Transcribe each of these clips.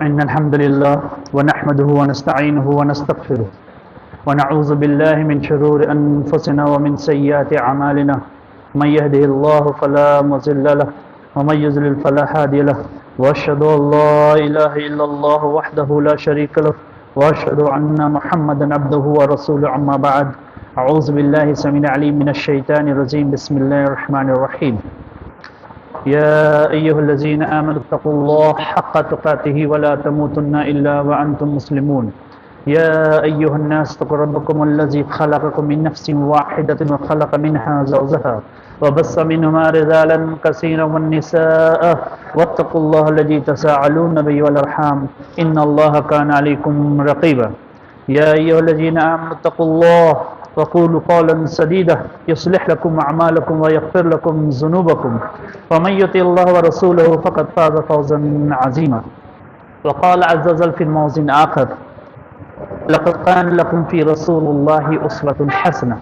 إن الحمد لله ونحمده ونستعينه ونستغفره ونعوذ بالله من شرور أنفسنا ومن سيئات أعمالنا من يهده الله فلا مضل له ومن يضلل فلا هادي له وأشهد أن لا إله إلا الله وحده لا شريك له وأشهد أن محمدا عبده ورسوله أما بعد أعوذ بالله السميع العليم من الشيطان الرجيم بسم الله الرحمن الرحيم يا أيها الذين آمنوا اتقوا الله حق تقاته ولا تموتن إلا وأنتم مسلمون يا أيها الناس اتقوا ربكم الذي خلقكم من نفس واحدة وخلق منها زوجها وبث منهما رجالا كثيرا والنساء واتقوا الله الذي تساءلون به والأرحام إن الله كان عليكم رقيبا يا أيها الذين آمنوا اتقوا الله وقولوا قولا سديدا يصلح لكم أعمالكم ويغفر لكم ذنوبكم ومن يطع الله ورسوله فقد فاز فوزا عظيما وقال عز وجل في الموضع آخر لقد كان لكم في رسول الله أسوة حسنة.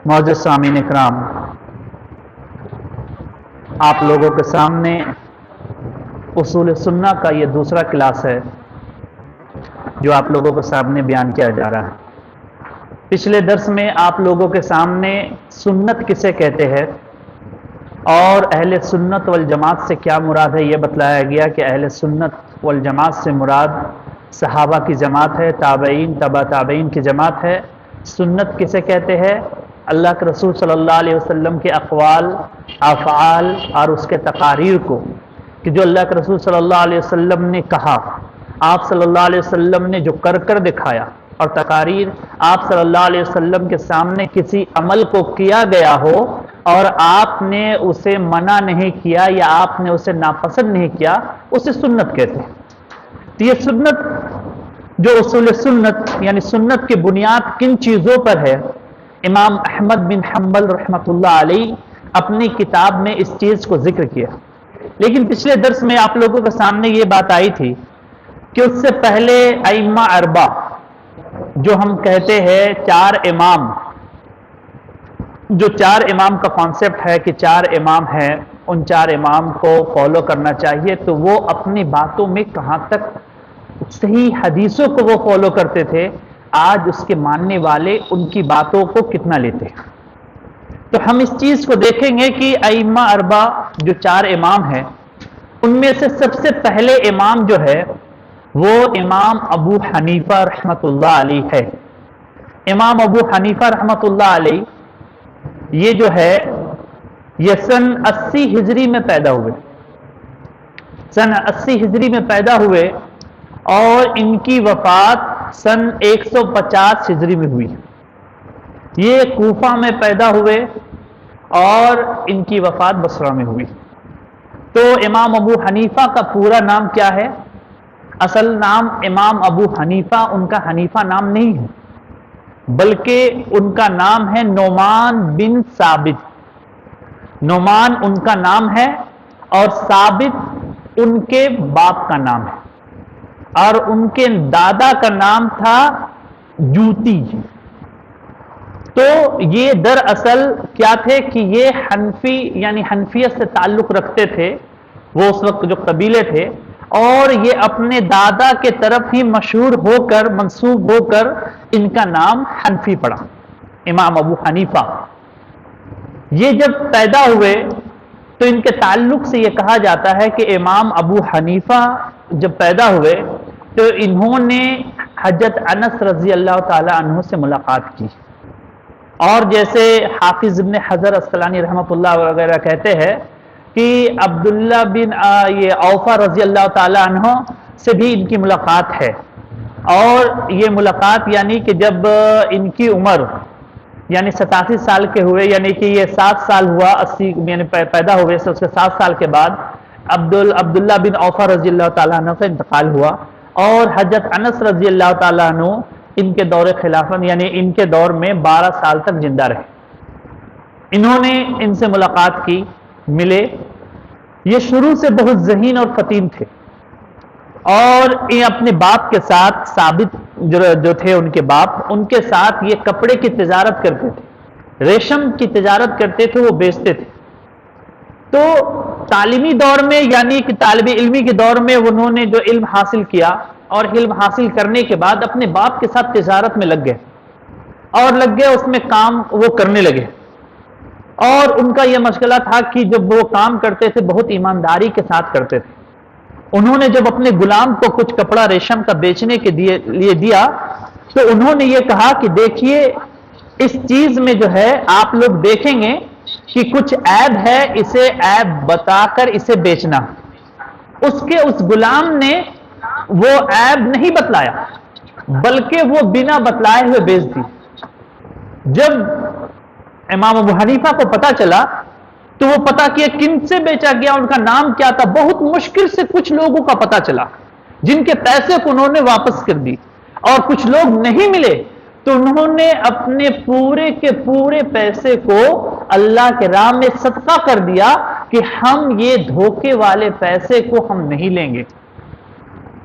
معزز سامعین اکرام، آپ لوگوں کے سامنے اصول سنہ کا یہ دوسرا کلاس ہے جو آپ لوگوں کے سامنے بیان کیا جا رہا ہے. پچھلے درس میں آپ لوگوں کے سامنے سنت کسے کہتے ہیں اور اہل سنت والجماعت سے کیا مراد ہے یہ بتلایا گیا کہ اہل سنت والجماعت سے مراد صحابہ کی جماعت ہے، تابعین، تبع تابعین کی جماعت ہے. سنت کسے کہتے ہیں؟ اللہ کے رسول صلی اللہ علیہ وسلم کے اقوال، افعال اور اس کے تقاریر کو، کہ جو اللہ کے رسول صلی اللہ علیہ وسلم نے کہا، آپ صلی اللہ علیہ وسلم نے جو کر کر دکھایا، اور تقاریر آپ صلی اللہ علیہ وسلم کے سامنے کسی عمل کو کیا گیا ہو اور آپ نے اسے منع نہیں کیا یا آپ نے اسے ناپسند نہیں کیا، اسے سنت کہتے ہیں. تو یہ سنت، جو اصول سنت یعنی سنت کی بنیاد کن چیزوں پر ہے، امام احمد بن حنبل رحمۃ اللہ علیہ اپنی کتاب میں اس چیز کو ذکر کیا. لیکن پچھلے درس میں آپ لوگوں کے سامنے یہ بات آئی تھی کہ اس سے پہلے ائمہ اربعہ، جو ہم کہتے ہیں چار امام، جو چار امام کا کانسیپٹ ہے کہ چار امام ہیں، ان چار امام کو فالو کرنا چاہیے، تو وہ اپنی باتوں میں کہاں تک صحیح حدیثوں کو وہ فالو کرتے تھے، آج اس کے ماننے والے ان کی باتوں کو کتنا لیتے ہیں. تو ہم اس چیز کو دیکھیں گے کہ ائمہ اربعہ جو چار امام ہیں، ان میں سے سب سے پہلے امام جو ہے وہ امام ابو حنیفہ رحمۃ اللہ علیہ ہے. امام ابو حنیفہ رحمۃ اللہ علیہ یہ جو ہے یہ سن 80 ہجری میں پیدا ہوئے، سن 80 ہجری میں پیدا ہوئے اور ان کی وفات سن 150 ہجری میں ہوئی. یہ کوفہ میں پیدا ہوئے اور ان کی وفات بصرہ میں ہوئی. تو امام ابو حنیفہ کا پورا نام کیا ہے؟ اصل نام امام ابو حنیفہ ان کا حنیفہ نام نہیں ہے، بلکہ ان کا نام ہے نعمان بن ثابت. نعمان ان کا نام ہے اور ثابت ان کے باپ کا نام ہے، اور ان کے دادا کا نام تھا جوتی. تو یہ دراصل کیا تھے کہ یہ حنفی یعنی حنفیت سے تعلق رکھتے تھے، وہ اس وقت جو قبیلے تھے، اور یہ اپنے دادا کے طرف ہی مشہور ہو کر منسوب ہو کر ان کا نام حنفی پڑا، امام ابو حنیفہ. یہ جب پیدا ہوئے تو ان کے تعلق سے یہ کہا جاتا ہے کہ امام ابو حنیفہ جب پیدا ہوئے تو انہوں نے حضرت انس رضی اللہ تعالی عنہ سے ملاقات کی. اور جیسے حافظ ابن حجر عسقلانی رحمۃ اللہ وغیرہ کہتے ہیں کہ عبداللہ بن اوفا رضی اللہ تعالی عنہ سے بھی ان کی ملاقات ہے. اور یہ ملاقات یعنی کہ جب ان کی عمر یعنی 87 سال کے ہوئے، یعنی کہ یہ 7 سال ہوا، 80 یعنی پیدا ہوئے سے اس کے 7 سال کے بعد عبداللہ بن اوفا رضی اللہ تعالیٰ عنہ کا انتقال ہوا، اور حضرت انس رضی اللہ تعالیٰ عنہ ان کے دور خلافت یعنی ان کے دور میں 12 سال تک زندہ رہے. انہوں نے ان سے ملاقات کی، ملے. یہ شروع سے بہت ذہین اور فطین تھے، اور یہ اپنے باپ کے ساتھ ثابت جو تھے ان کے باپ، ان کے ساتھ یہ کپڑے کی تجارت کرتے تھے، ریشم کی تجارت کرتے تھے، وہ بیچتے تھے. تو تعلیمی دور میں یعنی کہ طالب علمی کے دور میں انہوں نے جو علم حاصل کیا اور علم حاصل کرنے کے بعد اپنے باپ کے ساتھ تجارت میں لگ گئے اور لگ گئے اس میں کام وہ کرنے لگے، اور ان کا یہ مشغلہ تھا کہ جب وہ کام کرتے تھے بہت ایمانداری کے ساتھ کرتے تھے۔ انہوں نے جب اپنے غلام کو کچھ کپڑا ریشم کا بیچنے کے لیے دیا تو انہوں نے یہ کہا کہ دیکھیے اس چیز میں جو ہے آپ لوگ دیکھیں گے کہ کچھ عیب ہے، اسے عیب بتا کر اسے بیچنا۔ اس غلام نے وہ عیب نہیں بتلایا بلکہ وہ بنا بتلائے ہوئے بیچ دی۔ جب امام ابو حنیفہ کو پتا چلا تو وہ پتا کیا کن سے بیچا گیا، ان کا نام کیا تھا، بہت مشکل سے کچھ لوگوں کا پتا چلا جن کے پیسے کو انہوں نے واپس کر دی، اور کچھ لوگ نہیں ملے تو انہوں نے اپنے پورے کے پورے پیسے کو اللہ کے راہ میں صدقہ کر دیا کہ ہم یہ دھوکے والے پیسے کو ہم نہیں لیں گے،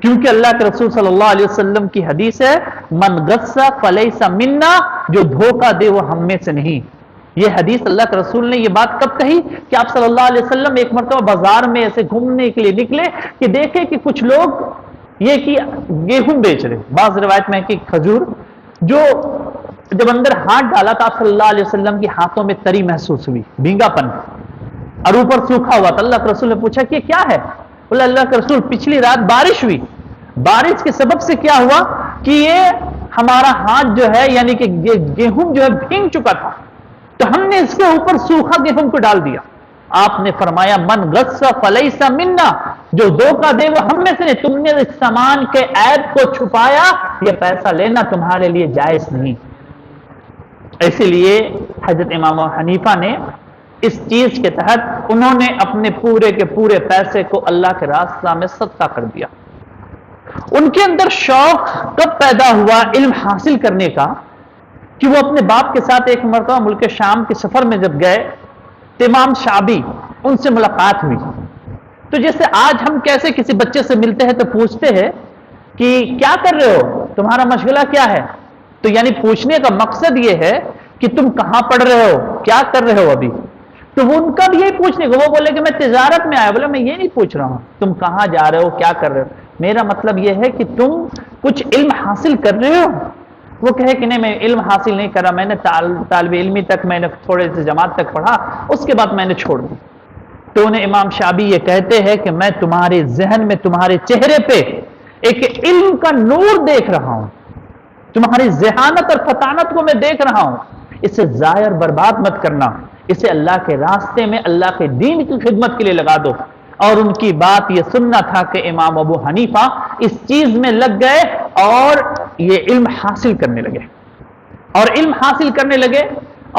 کیونکہ اللہ کے رسول صلی اللہ علیہ وسلم کی حدیث ہے من غص فلیس منا، جو دھوکہ دے وہ ہم میں سے نہیں۔ یہ حدیث اللہ کے رسول نے یہ بات کب کہی کہ آپ صلی اللہ علیہ وسلم ایک مرتبہ بازار میں ایسے گھومنے کے لیے نکلے کہ دیکھے کہ کچھ لوگ یہ کہ گیہوں بیچ رہے، بعض روایت میں کہ کھجور، جو جب اندر ہاتھ ڈالا تو آپ صلی اللہ علیہ وسلم کے ہاتھوں میں تری محسوس ہوئی، بھینگا پن، اور اوپر سوکھا ہوا۔ تو اللہ کے رسول نے پوچھا کہ یہ کیا ہے؟ بولا اللہ کے رسول پچھلی رات بارش ہوئی، بارش کے سبب سے کیا ہوا کہ یہ ہمارا ہاتھ جو ہے یعنی کہ گیہوں جو ہے بھینگ چکا تھا تو ہم نے اس کے اوپر سوکھا گیہوں کو ڈال دیا۔ آپ نے فرمایا من غص فلیس منا، جو دھوکہ دے وہ ہم میں سے نہیں، تم نے اس سامان کے عیب کو چھپایا، یہ پیسہ لینا تمہارے لیے جائز نہیں۔ اسی لیے حضرت امام حنیفہ نے اس چیز کے تحت انہوں نے اپنے پورے کے پورے پیسے کو اللہ کے راستہ میں صدقہ کر دیا۔ ان کے اندر شوق کب پیدا ہوا علم حاصل کرنے کا کہ وہ اپنے باپ کے ساتھ ایک مرتبہ ملک شام کے سفر میں جب گئے تو امام شعبی ان سے ملاقات ہوئی۔ تو جیسے آج ہم کیسے کسی بچے سے ملتے ہیں تو پوچھتے ہیں کہ کیا کر رہے ہو، تمہارا مشغلہ کیا ہے، تو یعنی پوچھنے کا مقصد یہ ہے کہ تم کہاں پڑھ رہے ہو، کیا کر رہے ہو ابھی، تو وہ ان کا بھی یہی پوچھنے کو، وہ بولے کہ میں تجارت میں آیا، بولے میں یہ نہیں پوچھ رہا ہوں تم کہاں جا رہے ہو کیا کر رہے ہو، میرا مطلب یہ ہے کہ تم کچھ علم حاصل کر رہے ہو۔ وہ کہے کہ نہیں میں علم حاصل نہیں کر رہا، میں نے طالب علمی تک میں نے تھوڑے سے جماعت تک پڑھا، اس کے بعد میں نے چھوڑ دی۔ تو انہیں امام شعبی یہ کہتے ہیں کہ میں تمہارے ذہن میں تمہارے چہرے پہ ایک علم کا نور دیکھ رہا ہوں، تمہاری ذہانت اور فطانت کو میں دیکھ رہا ہوں، اسے ضائع اور برباد مت کرنا، اسے اللہ کے راستے میں اللہ کے دین کی خدمت کے لیے لگا دو۔ اور ان کی بات یہ سننا تھا کہ امام ابو حنیفہ اس چیز میں لگ گئے اور یہ علم حاصل کرنے لگے، اور علم حاصل کرنے لگے،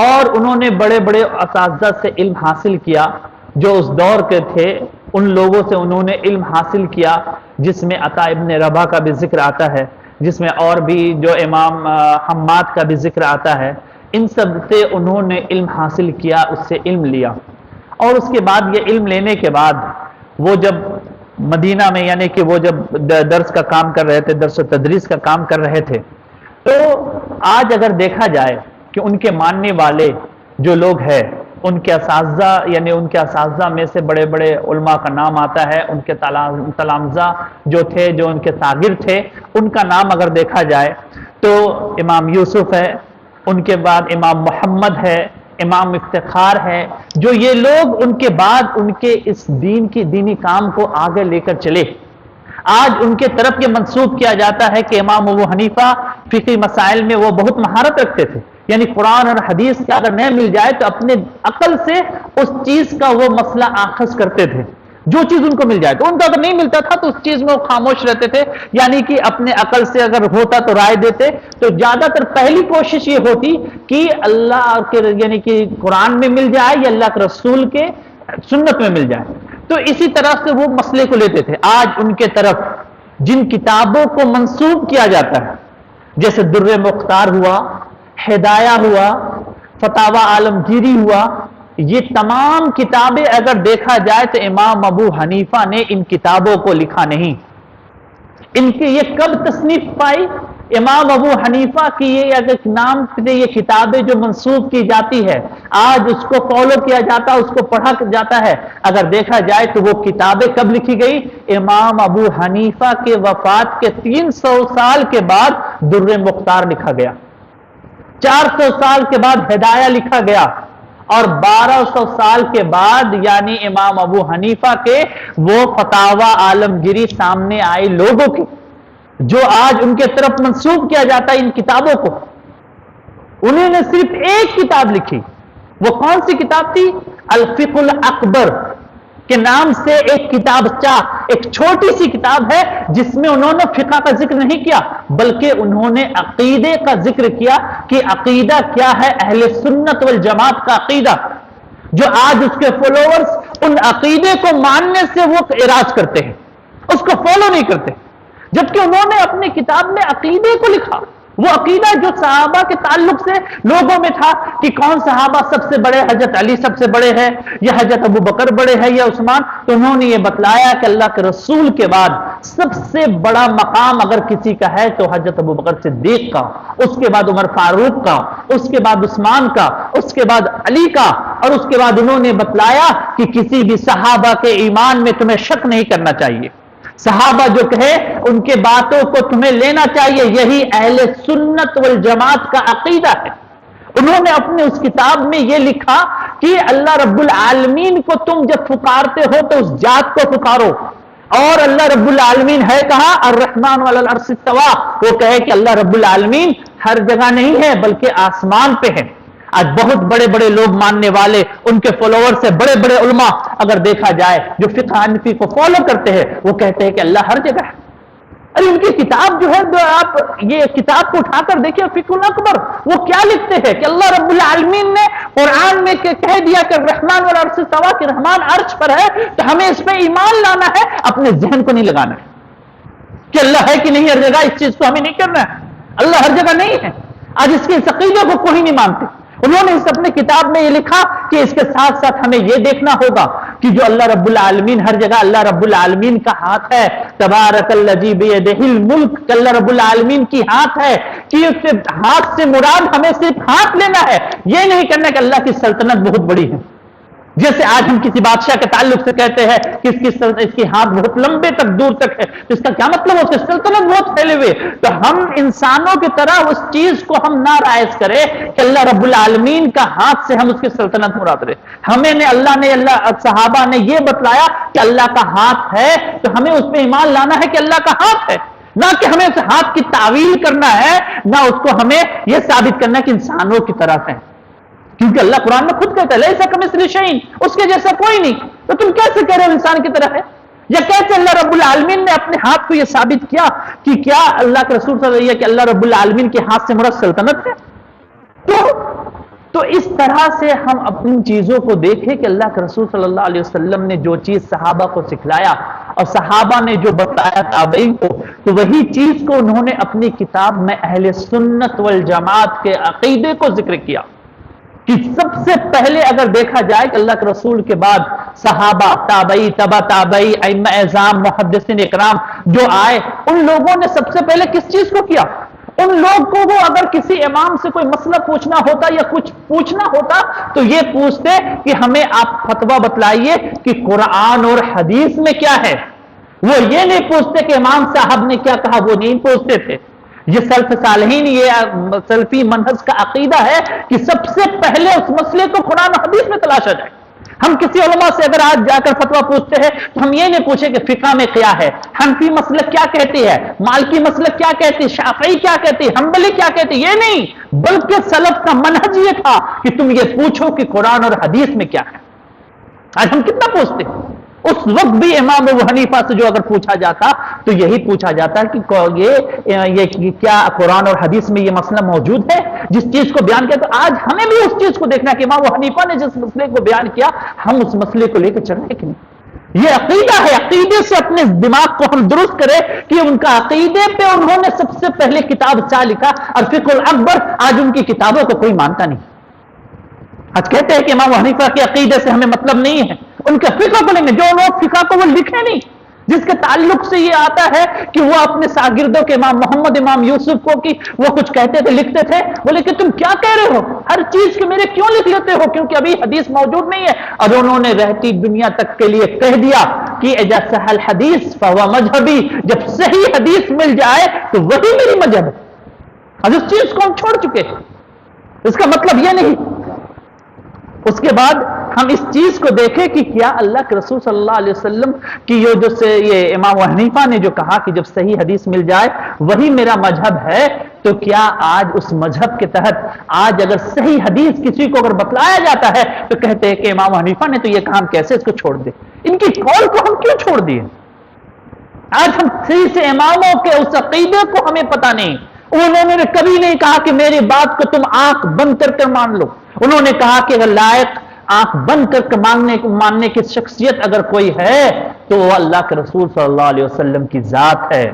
اور انہوں نے بڑے بڑے اساتذہ سے علم حاصل کیا جو اس دور کے تھے، ان لوگوں سے انہوں نے علم حاصل کیا جس میں عطا ابن رباح کا بھی ذکر آتا ہے، جس میں اور بھی جو امام حماد کا بھی ذکر آتا ہے، ان سب سے انہوں نے علم حاصل کیا، اس سے علم لیا۔ اور اس کے بعد یہ علم لینے کے بعد وہ جب مدینہ میں یعنی کہ وہ جب درس کا کام کر رہے تھے، درس و تدریس کا کام کر رہے تھے، تو آج اگر دیکھا جائے کہ ان کے ماننے والے جو لوگ ہیں، ان کے اساتذہ یعنی ان کے اساتذہ میں سے بڑے بڑے علماء کا نام آتا ہے، ان کے تلامذہ جو تھے، جو ان کے شاگرد تھے، ان کا نام اگر دیکھا جائے تو امام یوسف ہے، ان کے بعد امام محمد ہے، امام افتخار ہے، جو یہ لوگ ان کے بعد ان کے اس دین کی دینی کام کو آگے لے کر چلے۔ آج ان کے طرف یہ منسوب کیا جاتا ہے کہ امام ابو حنیفہ فقہی مسائل میں وہ بہت مہارت رکھتے تھے، یعنی قرآن اور حدیث کا اگر نہیں مل جائے تو اپنے عقل سے اس چیز کا وہ مسئلہ آخذ کرتے تھے، جو چیز ان کو مل جائے تو ان کا اگر نہیں ملتا تھا تو اس چیز میں وہ خاموش رہتے تھے، یعنی کہ اپنے عقل سے اگر ہوتا تو رائے دیتے، تو زیادہ تر پہلی کوشش یہ ہوتی کہ اللہ کے یعنی کہ قرآن میں مل جائے یا اللہ کے رسول کے سنت میں مل جائے، تو اسی طرح سے وہ مسئلے کو لیتے تھے۔ آج ان کے طرف جن کتابوں کو منسوب کیا جاتا ہے جیسے در مختار ہوا، ہدایہ ہوا، فتاوی عالمگیری ہوا، یہ تمام کتابیں اگر دیکھا جائے تو امام ابو حنیفہ نے ان کتابوں کو لکھا نہیں۔ ان کی یہ کب تصنیف پائی امام ابو حنیفہ کی یہ نام سے یہ کتابیں جو منسوب کی جاتی ہے، آج اس کو فالو کیا جاتا ہے، اس کو پڑھا جاتا ہے، اگر دیکھا جائے تو وہ کتابیں کب لکھی گئی؟ امام ابو حنیفہ کے وفات کے 300 سال کے بعد در مختار لکھا گیا، 400 سال کے بعد ہدایہ لکھا گیا، اور 1200 سال کے بعد یعنی امام ابو حنیفہ کے وہ فتاوی عالمگیری سامنے آئی لوگوں کی، جو آج ان کے طرف منسوب کیا جاتا ہے ان کتابوں کو، انہوں نے صرف ایک کتاب لکھی۔ وہ کون سی کتاب تھی؟ الفقہ الاکبر کے نام سے ایک کتاب، ایک چھوٹی سی کتاب ہے جس میں انہوں نے فقہ کا ذکر نہیں کیا، بلکہ انہوں نے عقیدے کا ذکر کیا کہ عقیدہ کیا ہے، اہل سنت والجماعت کا عقیدہ، جو آج اس کے فالوورز ان عقیدے کو ماننے سے وہ اعراض کرتے ہیں، اس کو فالو نہیں کرتے، جبکہ انہوں نے اپنی کتاب میں عقیدے کو لکھا، وہ عقیدہ جو صحابہ کے تعلق سے لوگوں میں تھا کہ کون صحابہ سب سے بڑے، حضرت علی سب سے بڑے ہیں یا حضرت ابو بکر بڑے ہیں یا عثمان، تو انہوں نے یہ بتلایا کہ اللہ کے رسول کے بعد سب سے بڑا مقام اگر کسی کا ہے تو حضرت ابو بکر صدیق کا، اس کے بعد عمر فاروق کا، اس کے بعد عثمان کا، اس کے بعد علی کا، اور اس کے بعد انہوں نے بتلایا کہ کسی بھی صحابہ کے ایمان میں تمہیں شک نہیں کرنا چاہیے، صحابہ جو کہے ان کے باتوں کو تمہیں لینا چاہیے، یہی اہل سنت والجماعت کا عقیدہ ہے۔ انہوں نے اپنے اس کتاب میں یہ لکھا کہ اللہ رب العالمین کو تم جب پکارتے ہو تو اس ذات کو پکارو، اور اللہ رب العالمین ہے کہا الرحمن علی العرش استوى، وہ کہے کہ اللہ رب العالمین ہر جگہ نہیں ہے بلکہ آسمان پہ ہے۔ آج بہت بڑے بڑے لوگ ماننے والے، ان کے فالوور سے بڑے بڑے علماء اگر دیکھا جائے جو فقہ حنفی کو فالو کرتے ہیں، وہ کہتے ہیں کہ اللہ ہر جگہ ہے۔ ارے ان کی کتاب جو ہے، آپ یہ کتاب کو اٹھا کر دیکھیں فقہ الاکبر، وہ کیا لکھتے ہیں کہ اللہ رب العالمین نے قرآن میں کہہ دیا کہ الرحمن والعرش استوى، کہ رحمان عرش پر ہے، تو ہمیں اس پہ ایمان لانا ہے، اپنے ذہن کو نہیں لگانا ہے کہ اللہ ہے کہ نہیں ہر جگہ، اس چیز کو ہمیں نہیں کرنا ہے، اللہ ہر جگہ نہیں ہے۔ آج اس کے عقیدے کو کوئی نہیں مانتے۔ انہوں نے اس اپنے کتاب میں یہ لکھا کہ اس کے ساتھ ساتھ ہمیں یہ دیکھنا ہوگا کہ جو اللہ رب العالمین ہر جگہ، اللہ رب العالمین کا ہاتھ ہے، تبارک الذی بیدہ الملک، کہ اللہ رب العالمین کی ہاتھ ہے، کہ اس سے ہاتھ سے مراد ہمیں صرف ہاتھ لینا ہے، یہ نہیں کرنا کہ اللہ کی سلطنت بہت بڑی ہے۔ جیسے آج ہم کسی بادشاہ کے تعلق سے کہتے ہیں کہ اس کی ہاتھ بہت لمبے تک دور تک ہے، تو اس کا کیا مطلب ہوتا ہے؟ سلطنت بہت پھیلے ہوئے۔ تو ہم انسانوں کی طرح اس چیز کو ہم نہ رائج کرے کہ اللہ رب العالمین کا ہاتھ سے ہم اس کی سلطنت مراد رہے۔ ہمیں نے اللہ صحابہ نے یہ بتلایا کہ اللہ کا ہاتھ ہے، تو ہمیں اس پہ ایمان لانا ہے کہ اللہ کا ہاتھ ہے، نہ کہ ہمیں اس ہاتھ کی تعویل کرنا ہے، نہ اس کو ہمیں یہ ثابت کرنا کہ انسانوں کی طرف ہے، کیونکہ اللہ قرآن میں خود کہتا ہے لیسا کمثلہ شیء، اس کے جیسا کوئی نہیں، تو تم کیسے کہہ رہے ہو انسان کی طرح ہے؟ یا کیسے اللہ رب العالمین نے اپنے ہاتھ کو یہ ثابت کیا کہ کیا اللہ کے رسول صلی اللہ علیہ وسلم کہ اللہ رب العالمین کے ہاتھ سے مراد سلطنت ہے؟ تو اس طرح سے ہم اپنی چیزوں کو دیکھیں کہ اللہ کے رسول صلی اللہ علیہ وسلم نے جو چیز صحابہ کو سکھلایا اور صحابہ نے جو بتایا تابعین کو، تو وہی چیز کو انہوں نے اپنی کتاب میں اہل سنت والجماعت کے عقیدے کو ذکر کیا کہ سب سے پہلے اگر دیکھا جائے کہ اللہ کے رسول کے بعد صحابہ، تابعی، تبع تابعی، ائمہ اعظام، محدثین اکرام جو آئے، ان لوگوں نے سب سے پہلے کس چیز کو کیا؟ ان لوگ کو وہ اگر کسی امام سے کوئی مسئلہ پوچھنا ہوتا یا کچھ پوچھنا ہوتا تو یہ پوچھتے کہ ہمیں آپ فتویٰ بتلائیے کہ قرآن اور حدیث میں کیا ہے۔ وہ یہ نہیں پوچھتے کہ امام صاحب نے کیا کہا، وہ نہیں پوچھتے تھے۔ یہ سلف صالحین، یہ سلفی منہج کا عقیدہ ہے کہ سب سے پہلے اس مسئلے کو قرآن و حدیث میں تلاشا جائے۔ ہم کسی علماء سے اگر آج جا کر فتویٰ پوچھتے ہیں تو ہم یہ نہیں پوچھیں کہ فقہ میں کیا ہے، حنفی مسلک کیا کہتی ہے، مالکی مسلک کیا کہتی ہے، شافعی کیا کہتی ہے، حنبلی کیا کہتی ہے، یہ نہیں، بلکہ سلف کا منہج یہ تھا کہ تم یہ پوچھو کہ قرآن اور حدیث میں کیا ہے۔ آج ہم کتنا پوچھتے ہیں؟ اس وقت بھی امام ابو حنیفہ سے جو اگر پوچھا جاتا تو یہی پوچھا جاتا ہے کہ یہ کیا قرآن اور حدیث میں یہ مسئلہ موجود ہے جس چیز کو بیان کیا۔ تو آج ہمیں بھی اس چیز کو دیکھنا کہ امام ابو حنیفہ نے جس مسئلے کو بیان کیا ہم اس مسئلے کو لے کے چل رہے کہ نہیں۔ یہ عقیدہ ہے، عقیدے سے اپنے دماغ کو ہم درست کریں کہ ان کا عقیدے پہ انہوں نے سب سے پہلے کتاب چاہ لکھا، اور فقہ الاکبر آج ان کی کتابوں کو کوئی مانتا نہیں۔ آج کہتے ہیں کہ امام ابو حنیفہ کے عقیدے سے ہمیں مطلب نہیں ہے، ان کے فقہ کو لیں گے، جو لوگ فقہ کو وہ لکھے نہیں، جس کے تعلق سے یہ آتا ہے کہ وہ اپنے شاگردوں کے امام محمد امام یوسف کو کہ وہ کچھ کہتے تھے لکھتے تھے، بولے کہ تم کیا کہہ رہے ہو، ہر چیز کے میرے کیوں لکھ لیتے ہو، کیونکہ ابھی حدیث موجود نہیں ہے۔ اور انہوں نے رہتی دنیا تک کے لیے کہہ دیا کہ اذا صح الحدیث فهو مذہبی، جب صحیح حدیث مل جائے تو وہی میری مذہب ہے۔ اب اس چیز کو ہم چھوڑ چکے ہیں، اس کا مطلب یہ نہیں۔ اس کے بعد ہم اس چیز کو دیکھیں کہ کیا اللہ کے رسول صلی اللہ علیہ وسلم کی یہ امام حنیفہ نے جو کہا کہ جب صحیح حدیث مل جائے وہی میرا مذہب ہے، تو کیا آج اس مذہب کے تحت آج اگر صحیح حدیث کسی کو اگر بتلایا جاتا ہے تو کہتے ہیں کہ امام حنیفہ نے تو یہ کہا، ہم کیسے اس کو چھوڑ دیں؟ ان کی قول کو ہم کیوں چھوڑ دیے؟ آج ہم سے اماموں کے اس عقیدے کو ہمیں پتہ نہیں۔ انہوں نے کبھی نہیں کہا کہ میری بات کو تم آنکھ بند کر کر مان لو، انہوں نے کہا کہ اگر لائق آنکھ بند کر کے ماننے کی شخصیت اگر کوئی ہے تو وہ اللہ کے رسول صلی اللہ علیہ وسلم کی ذات ہے،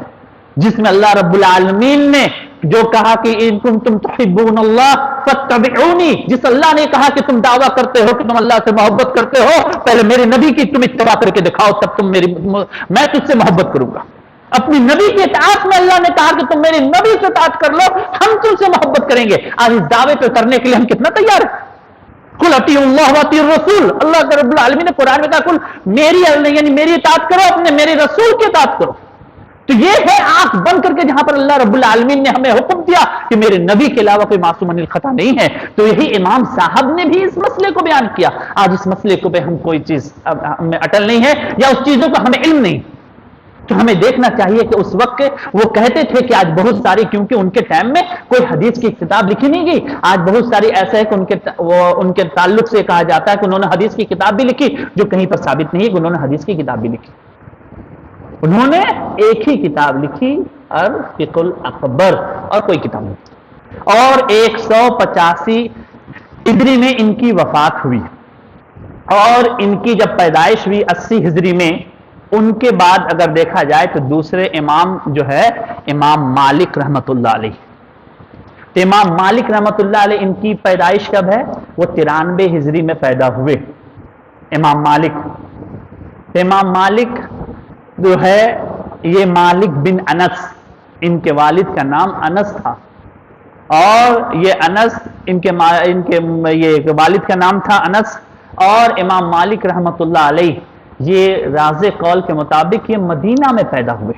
جس میں اللہ رب العالمین نے جو کہا کہ ان کنتم تحبون اللہ فاتبعونی، جس اللہ نے کہا کہ تم دعویٰ کرتے ہو کہ تم اللہ سے محبت کرتے ہو، پہلے میرے نبی کی تم اتباع کر کے دکھاؤ، تب میں تجھ سے محبت کروں گا۔ اپنی نبی کی اطاعت میں اللہ نے کہا کہ تم میرے نبی سے اطاعت کر لو، ہم تم سے محبت کریں گے۔ آج اس دعوے پہ کرنے کے لیے ہم کتنا تیار ہیں؟ قل اطیعوا اللہ واطیعوا الرسول، اللہ کے رب العالمین نے قرآن میں کہا کل میری یعنی میری اطاعت کرو، اپنے میرے رسول کی اطاعت کرو۔ تو یہ ہے آنکھ بند کر کے جہاں پر اللہ رب العالمین نے ہمیں حکم دیا کہ میرے نبی کے علاوہ کوئی معصوم عن الخطا نہیں ہے، تو یہی امام صاحب نے بھی اس مسئلے کو بیان کیا۔ آج اس مسئلے کو پہ ہم کوئی چیز ہمیں اٹل نہیں ہے یا اس چیزوں کا ہمیں علم نہیں، تو ہمیں دیکھنا چاہیے کہ اس وقت وہ کہتے تھے کہ آج بہت ساری، کیونکہ ان کے ٹائم میں کوئی حدیث کی کتاب لکھی نہیں گئی، آج بہت ساری ایسا ہے کہ ان کے تعلق سے کہا جاتا ہے کہ انہوں نے حدیث کی کتاب بھی لکھی جو کہیں پر ثابت نہیں ہے کہ انہوں نے حدیث کی کتاب بھی لکھی۔ انہوں نے ایک ہی کتاب لکھی اور فقہ الاکبر، اور کوئی کتاب نہیں، اور 185 ہجری میں ان کی وفات ہوئی، اور ان کی جب پیدائش ہوئی 80 ہجری میں، ان کے بعد اگر دیکھا جائے تو دوسرے امام جو ہے امام مالک رحمت اللہ علیہ، تو امام مالک رحمت اللہ علیہ ان کی پیدائش کب ہے؟ وہ 93 ہجری میں پیدا ہوئے امام مالک۔ تو امام مالک جو ہے یہ مالک بن انس، ان کے والد کا نام انس تھا، اور یہ انس ان کے یہ والد کا نام تھا انس، اور امام مالک رحمت اللہ علیہ یہ راز قول کے مطابق یہ مدینہ میں پیدا ہوئے،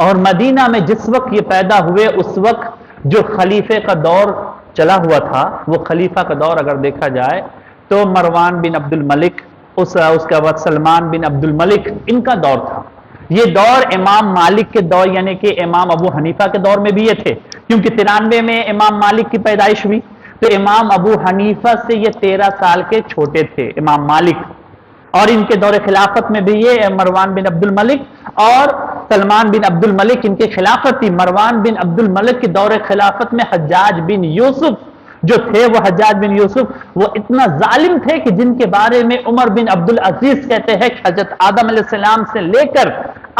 اور مدینہ میں جس وقت یہ پیدا ہوئے اس وقت جو خلیفے کا دور چلا ہوا تھا، وہ خلیفہ کا دور اگر دیکھا جائے تو مروان بن عبد الملک، اس کے بعد سلمان بن عبد الملک، ان کا دور تھا۔ یہ دور امام مالک کے دور یعنی کہ امام ابو حنیفہ کے دور میں بھی یہ تھے، کیونکہ 93 میں امام مالک کی پیدائش ہوئی، تو امام ابو حنیفہ سے یہ 13 سال کے چھوٹے تھے امام مالک، اور ان کے دور خلافت میں بھی یہ مروان بن عبد الملک اور سلمان بن عبد الملک ان کی خلافت تھی۔ مروان بن عبد الملک کے دور خلافت میں حجاج بن یوسف جو تھے، وہ حجاج بن یوسف وہ اتنا ظالم تھے کہ جن کے بارے میں عمر بن عبد العزیز کہتے ہیں کہ حضرت آدم علیہ السلام سے لے کر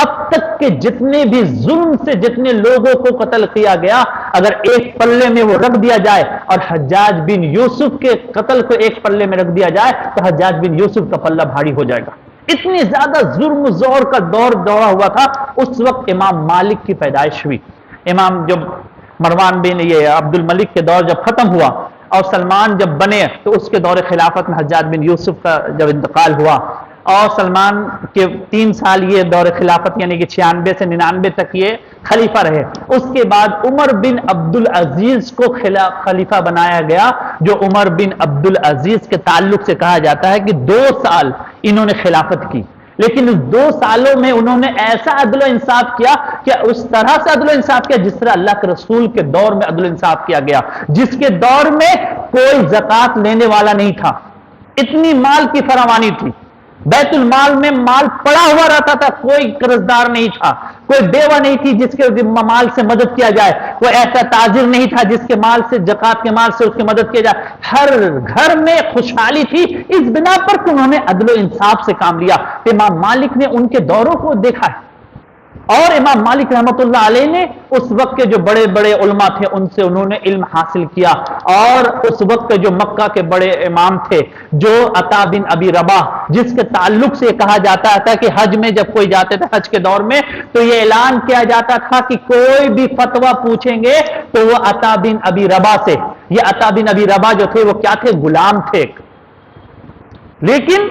اب تک کے جتنے بھی ظلم سے جتنے لوگوں کو قتل کیا گیا، اگر ایک پلے میں وہ رکھ دیا جائے اور حجاج بن یوسف کے قتل کو ایک پلے میں رکھ دیا جائے تو حجاج بن یوسف کا پلہ بھاری ہو جائے گا۔ اتنی زیادہ ظلم زور کا دور دورا ہوا تھا۔ اس وقت امام مالک کی پیدائش ہوئی۔ امام جب مروان بن عبد الملک کے دور جب ختم ہوا اور سلمان جب بنے تو اس کے دور خلافت میں حجاج بن یوسف کا جب انتقال ہوا، اور سلمان کے 3 سال یہ دور خلافت یعنی کہ 96 سے 99 تک یہ خلیفہ رہے۔ اس کے بعد عمر بن عبد العزیز کو خلیفہ بنایا گیا، جو عمر بن عبد العزیز کے تعلق سے کہا جاتا ہے کہ 2 سال انہوں نے خلافت کی، لیکن اس 2 سالوں میں انہوں نے ایسا عدل و انصاف کیا کہ اس طرح سے عدل و انصاف کیا جس طرح اللہ کے رسول کے دور میں عدل و انصاف کیا گیا، جس کے دور میں کوئی زکوٰۃ لینے والا نہیں تھا، اتنی مال کی فراوانی تھی، بیت المال میں مال پڑا ہوا رہتا تھا، کوئی قرضدار نہیں تھا، کوئی بیوہ نہیں تھی جس کے مال سے مدد کیا جائے، کوئی ایسا تاجر نہیں تھا جس کے مال سے زکوٰۃ کے مال سے اس کی مدد کیا جائے، ہر گھر میں خوشحالی تھی، اس بنا پر کہ انہوں نے عدل و انصاف سے کام لیا۔ امام مالک نے ان کے دوروں کو دیکھا ہے، اور امام مالک رحمۃ اللہ علیہ نے اس وقت کے جو بڑے بڑے علماء تھے ان سے انہوں نے علم حاصل کیا، اور اس وقت کے جو مکہ کے بڑے امام تھے جو عطا بن ابی رباح، جس کے تعلق سے یہ کہا جاتا تھا کہ حج میں جب کوئی جاتے تھے حج کے دور میں تو یہ اعلان کیا جاتا تھا کہ کوئی بھی فتویٰ پوچھیں گے تو وہ عطا بن ابی رباح سے، یہ عطا بن ابی رباح جو تھے وہ کیا تھے؟ غلام تھے۔ لیکن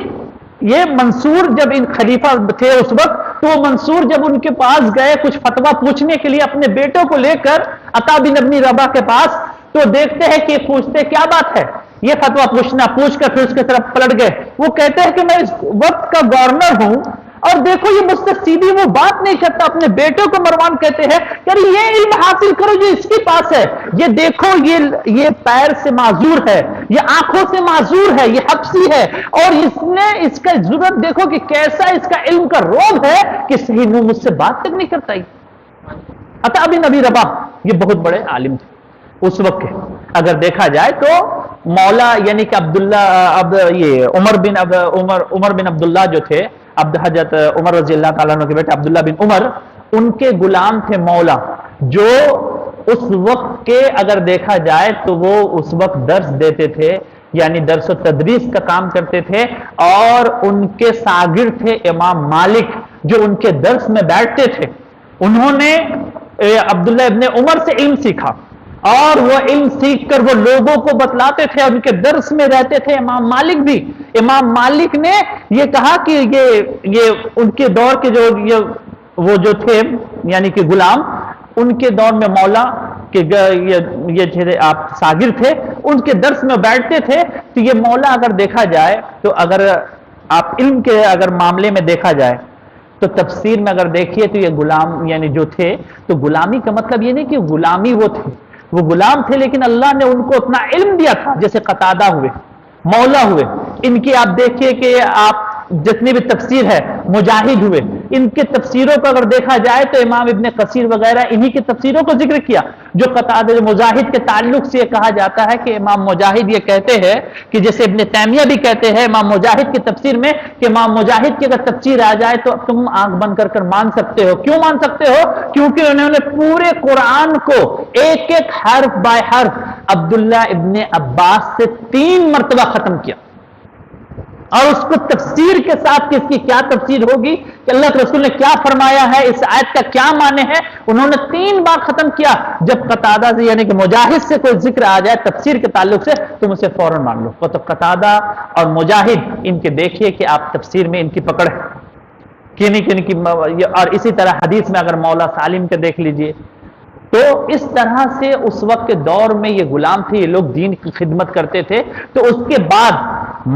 یہ منصور جب ان خلیفہ تھے اس وقت، تو منصور جب ان کے پاس گئے کچھ فتویٰ پوچھنے کے لیے اپنے بیٹوں کو لے کر عطا بن ابی رباح کے پاس، تو دیکھتے ہیں کہ پوچھتے کیا بات ہے، یہ فتویٰ پوچھ کر پھر اس کی طرف پلٹ گئے۔ وہ کہتے ہیں کہ میں اس وقت کا گورنر ہوں اور دیکھو یہ مجھ سے سیدھی وہ بات نہیں کرتا، اپنے بیٹوں کو مروان کہتے ہیں کہ یہ علم حاصل کرو جو اس کے پاس ہے، یہ دیکھو یہ پیر سے معذور ہے، یہ آنکھوں سے معذور ہے، یہ حبسی ہے، اور اس کا ضرورت دیکھو کہ کیسا اس کا علم کا روب ہے کہ صحیح منہ مجھ سے بات تک نہیں کرتا ہی۔ عطا بن ابی رباح یہ بہت بڑے عالم تھے اس وقت کے، اگر دیکھا جائے تو مولا یعنی کہ عمر بن عبداللہ جو تھے، حضرت عمر رضی اللہ تعالیٰ عنہ کے بیٹے عبداللہ بن عمر، ان کے غلام تھے مولا، جو اس وقت کے اگر دیکھا جائے تو وہ اس وقت درس دیتے تھے، یعنی درس و تدریس کا کام کرتے تھے، اور ان کے شاگرد تھے امام مالک جو ان کے درس میں بیٹھتے تھے۔ انہوں نے عبداللہ ابن عمر سے علم سیکھا، اور وہ علم سیکھ کر وہ لوگوں کو بتلاتے تھے، ان کے درس میں رہتے تھے امام مالک بھی۔ امام مالک نے یہ کہا کہ یہ ان کے دور کے وہ جو تھے یعنی کہ غلام، ان کے دور میں مولا کہ یہ آپ شاگرد تھے، ان کے درس میں بیٹھتے تھے، تو یہ مولا اگر دیکھا جائے تو اگر آپ علم کے اگر معاملے میں دیکھا جائے تو تفسیر میں اگر دیکھیے تو یہ غلام یعنی جو تھے، تو غلامی کا مطلب یہ نہیں کہ غلامی وہ تھے، وہ غلام تھے لیکن اللہ نے ان کو اتنا علم دیا تھا، جیسے قتادہ ہوئے، مولا ہوئے، ان کی آپ دیکھیے کہ آپ جتنی بھی تفسیر ہے، مجاہد ہوئے، ان کے تفسیروں کو اگر دیکھا جائے تو امام ابن کثیر وغیرہ انہی کی تفسیروں کو ذکر کیا، جو قتادہ مجاہد کے تعلق سے یہ کہا جاتا ہے کہ امام مجاہد یہ کہتے ہیں کہ جیسے ابن تیمیہ بھی کہتے ہیں امام مجاہد کی تفسیر میں کہ امام مجاہد کی اگر تفسیر آ جائے تو تم آنکھ بند کر مان سکتے ہو۔ کیوں مان سکتے ہو؟ کیونکہ انہوں نے پورے قرآن کو ایک ایک حرف بائے حرف عبداللہ ابن عباس سے 3 مرتبہ ختم کیا، اور اس کو تفسیر کے ساتھ کہ اس کی کیا تفسیر ہوگی، کہ اللہ کے رسول نے کیا فرمایا ہے، اس آیت کا کیا معنی ہے، انہوں نے 3 بار ختم کیا۔ جب قتادہ سے یعنی کہ مجاہد سے کوئی ذکر آ جائے تفسیر کے تعلق سے تم اسے فوراً مان لو۔ تو قتادہ اور مجاہد ان کے دیکھیے کہ آپ تفسیر میں ان کی پکڑ ہے کن کی، اور اسی طرح حدیث میں اگر مولا سالم کے دیکھ لیجئے، تو اس طرح سے اس وقت کے دور میں یہ غلام تھے، یہ لوگ دین کی خدمت کرتے تھے۔ تو اس کے بعد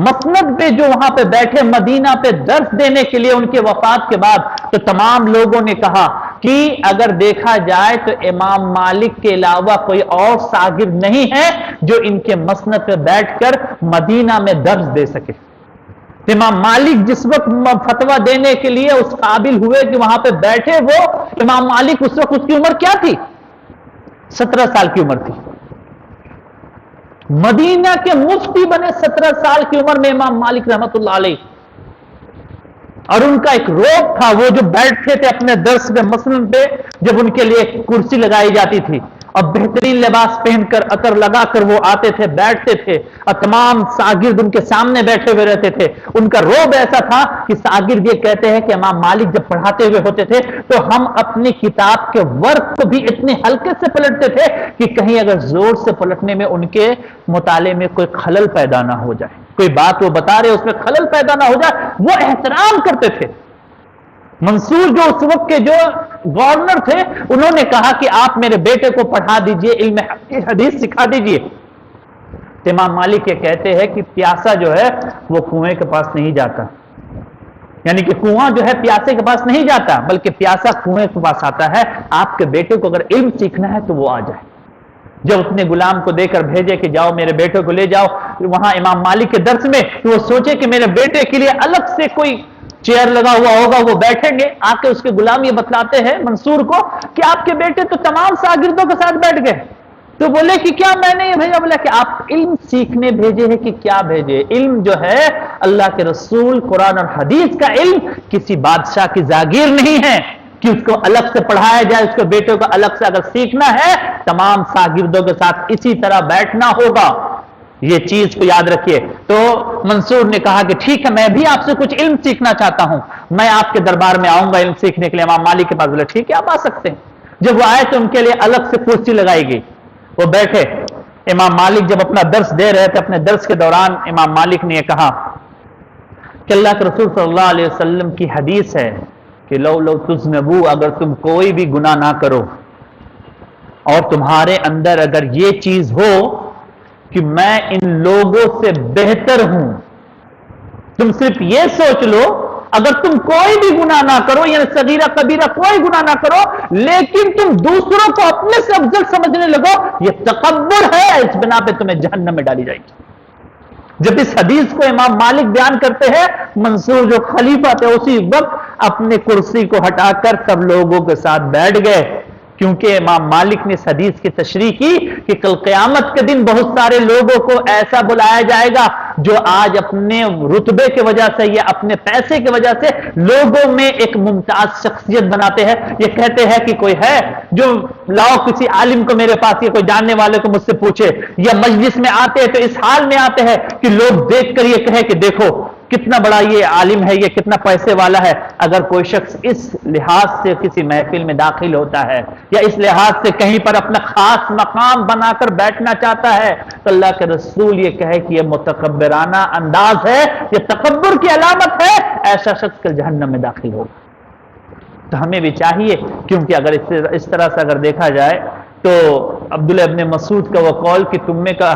مسند پہ جو وہاں پہ بیٹھے مدینہ پہ درس دینے کے لیے ان کے وفات کے بعد، تو تمام لوگوں نے کہا کہ اگر دیکھا جائے تو امام مالک کے علاوہ کوئی اور شاگرد نہیں ہے جو ان کے مسند پہ بیٹھ کر مدینہ میں درس دے سکے۔ امام مالک جس وقت فتویٰ دینے کے لیے اس قابل ہوئے کہ وہاں پہ بیٹھے، وہ امام مالک اس وقت اس کی عمر کیا تھی؟ 17 سال کی عمر تھی۔ مدینہ کے مفتی بنے 17 سال کی عمر میں امام مالک رحمت اللہ علیہ، اور ان کا ایک روب تھا، وہ جو بیٹھتے تھے اپنے درس میں مسند پہ، جب ان کے لیے ایک کرسی لگائی جاتی تھی اور بہترین لباس پہن کر عطر لگا کر وہ آتے تھے، بیٹھتے تھے، اور تمام شاگرد ان کے سامنے بیٹھے ہوئے رہتے تھے۔ ان کا روب ایسا تھا کہ شاگرد یہ کہتے ہیں کہ امام مالک جب پڑھاتے ہوئے ہوتے تھے تو ہم اپنی کتاب کے ورق کو بھی اتنے ہلکے سے پلٹتے تھے کہ کہیں اگر زور سے پلٹنے میں ان کے مطالعے میں کوئی خلل پیدا نہ ہو جائے، کوئی بات وہ بتا رہے اس میں خلل پیدا نہ ہو جائے، وہ احترام کرتے تھے۔ منصور جو اس وقت کے جو گورنر تھے، انہوں نے کہا کہ آپ میرے بیٹے کو پڑھا دیجئے، علم حدیث سکھا دیجئے۔ امام مالک یہ کہتے ہیں کہ پیاسا جو ہے وہ کنویں کے پاس نہیں جاتا، یعنی کہ کنواں جو ہے پیاسے کے پاس نہیں جاتا، بلکہ پیاسا کنویں کے پاس آتا ہے۔ آپ کے بیٹے کو اگر علم سیکھنا ہے تو وہ آ جائے۔ جب اپنے غلام کو دے کر بھیجے کہ جاؤ میرے بیٹے کو لے جاؤ وہاں امام مالک کے درس میں، تو وہ سوچے کہ میرے بیٹے کے لیے الگ سے کوئی چیئر لگا ہوا ہوگا، وہ بیٹھیں گے۔ آ کے اس کے غلام یہ بتلاتے ہیں منصور کو کہ آپ کے بیٹے تو تمام شاگردوں کے ساتھ بیٹھ گئے۔ تو بولے کہ کیا میں نے یہ بھیجا؟ بولا کہ آپ علم سیکھنے بھیجے ہیں کہ کیا بھیجے؟ علم جو ہے اللہ کے رسول قرآن اور حدیث کا علم کسی بادشاہ کی جاگیر نہیں ہے، کہ اس کو الگ سے پڑھایا جائے، اس کو بیٹے کو الگ سے اگر سیکھنا ہے تمام شاگردوں کے ساتھ اسی طرح بیٹھنا ہوگا، یہ چیز کو یاد رکھیے۔ تو منصور نے کہا کہ ٹھیک ہے، میں بھی آپ سے کچھ علم سیکھنا چاہتا ہوں، میں آپ کے دربار میں آؤں گا علم سیکھنے کے لیے۔ امام مالک کے پاس بولے ٹھیک ہے آپ آ سکتے ہیں۔ جب وہ آئے تو ان کے لیے الگ سے کرسی لگائی گئی، وہ بیٹھے۔ امام مالک جب اپنا درس دے رہے تھے، اپنے درس کے دوران امام مالک نے یہ کہا کہ اللہ کے رسول صلی اللہ علیہ وسلم کی حدیث ہے کہ لو تذنبو، اگر تم کوئی بھی گناہ نہ کرو اور تمہارے اندر اگر یہ چیز ہو کہ میں ان لوگوں سے بہتر ہوں، تم صرف یہ سوچ لو اگر تم کوئی بھی گناہ نہ کرو، یعنی صغیرہ کبیرہ کوئی گناہ نہ کرو، لیکن تم دوسروں کو اپنے سے افضل سمجھنے لگو، یہ تکبر ہے، اس بنا پہ تمہیں جہنم میں ڈالی جائے گی۔ جب اس حدیث کو امام مالک بیان کرتے ہیں، منصور جو خلیفہ تھے اسی وقت اپنے کرسی کو ہٹا کر سب لوگوں کے ساتھ بیٹھ گئے، کیونکہ امام مالک نے اس حدیث کی تشریح کی کہ کل قیامت کے دن بہت سارے لوگوں کو ایسا بلایا جائے گا جو آج اپنے رتبے کی وجہ سے یا اپنے پیسے کی وجہ سے لوگوں میں ایک ممتاز شخصیت بناتے ہیں۔ یہ کہتے ہیں کہ کوئی ہے جو لاؤ کسی عالم کو میرے پاس، یا کوئی جاننے والے کو مجھ سے پوچھے، یا مجلس میں آتے ہیں تو اس حال میں آتے ہیں کہ لوگ دیکھ کر یہ کہے کہ دیکھو کتنا بڑا یہ عالم ہے، یہ کتنا پیسے والا ہے۔ اگر کوئی شخص اس لحاظ سے کسی محفل میں داخل ہوتا ہے یا اس لحاظ سے کہیں پر اپنا خاص مقام بنا کر بیٹھنا چاہتا ہے تو اللہ کے رسول یہ کہے کہ یہ متکبرانہ انداز ہے، یہ تکبر کی علامت ہے، ایسا شخص کل جہنم میں داخل ہوگا۔ تو ہمیں بھی چاہیے، کیونکہ اگر اس طرح سے اگر دیکھا جائے تو عبداللہ ابن مسعود کا وہ قول کہ تم میں کا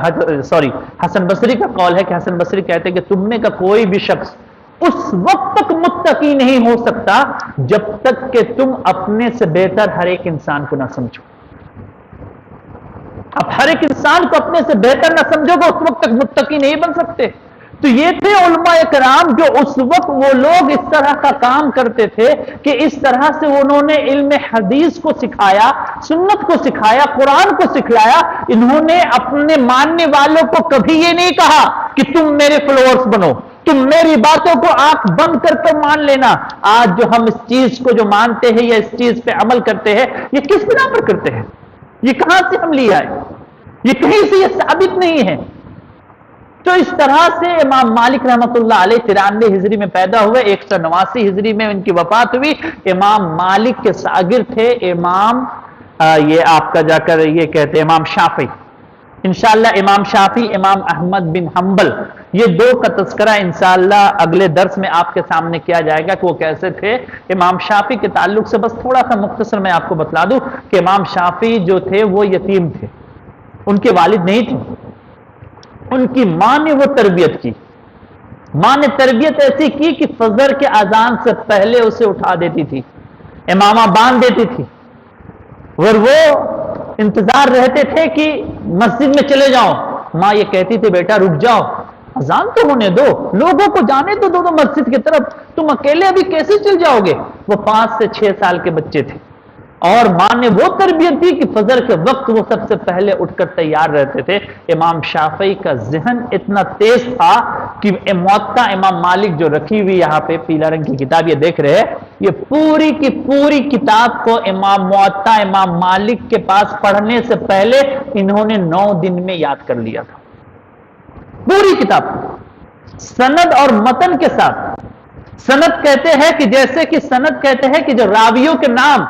حسن بصری کا قول ہے کہ حسن بصری کہتے ہیں کہ تم میں کا کوئی بھی شخص اس وقت تک متقی نہیں ہو سکتا جب تک کہ تم اپنے سے بہتر ہر ایک انسان کو نہ سمجھو۔ اب ہر ایک انسان کو اپنے سے بہتر نہ سمجھو گے اس وقت تک متقی نہیں بن سکتے۔ تو یہ تھے علماء کرام جو اس وقت وہ لوگ اس طرح کا کام کرتے تھے کہ اس طرح سے انہوں نے علم حدیث کو سکھایا، سنت کو سکھایا، قرآن کو سکھلایا۔ انہوں نے اپنے ماننے والوں کو کبھی یہ نہیں کہا کہ تم میرے فالوورز بنو، تم میری باتوں کو آنکھ بند کر کے مان لینا۔ آج جو ہم اس چیز کو جو مانتے ہیں یا اس چیز پہ عمل کرتے ہیں، یہ کس بنا پر کرتے ہیں؟ یہ کہاں سے ہم لے آئے؟ یہ کہیں سے یہ ثابت نہیں ہے۔ تو اس طرح سے امام مالک رحمۃ اللہ علیہ 93 ہجری میں پیدا ہوئے، 189 ہجری میں ان کی وفات ہوئی۔ امام مالک کے شاگرد تھے امام یہ آپ کا جا کر یہ کہتے ہیں امام شافعی۔ انشاءاللہ امام شافعی، امام احمد بن حنبل، یہ دو کا تذکرہ انشاءاللہ اگلے درس میں آپ کے سامنے کیا جائے گا کہ وہ کیسے تھے۔ امام شافعی کے تعلق سے بس تھوڑا سا مختصر میں آپ کو بتلا دوں کہ امام شافعی جو تھے وہ یتیم تھے، ان کے والد نہیں تھے، ان کی ماں نے وہ تربیت کی۔ ماں نے تربیت ایسی کی کہ فجر کے اذان سے پہلے اسے اٹھا دیتی تھی، امامہ باندھ دیتی تھی، اور وہ انتظار رہتے تھے کہ مسجد میں چلے جاؤ۔ ماں یہ کہتی تھی بیٹا رک جاؤ، اذان تو ہونے دو، لوگوں کو جانے تو دو مسجد کی طرف، تم اکیلے ابھی کیسے چل جاؤ گے؟ وہ 5 سے 6 سال کے بچے تھے، اور ماں نے وہ تربیت دی کہ فجر کے وقت وہ سب سے پہلے اٹھ کر تیار رہتے تھے۔ امام شافعی کا ذہن اتنا تیز تھا کہ موطا امام مالک جو رکھی ہوئی یہاں پہ پیلا رنگ کی کتاب یہ دیکھ رہے ہیں، یہ پوری کی پوری کتاب کو موطا امام مالک کے پاس پڑھنے سے پہلے انہوں نے 9 دن میں یاد کر لیا تھا، پوری کتاب سند اور متن کے ساتھ۔ سند کہتے ہیں کہ جیسے کہ سند کہتے ہیں کہ جو راویوں کے نام،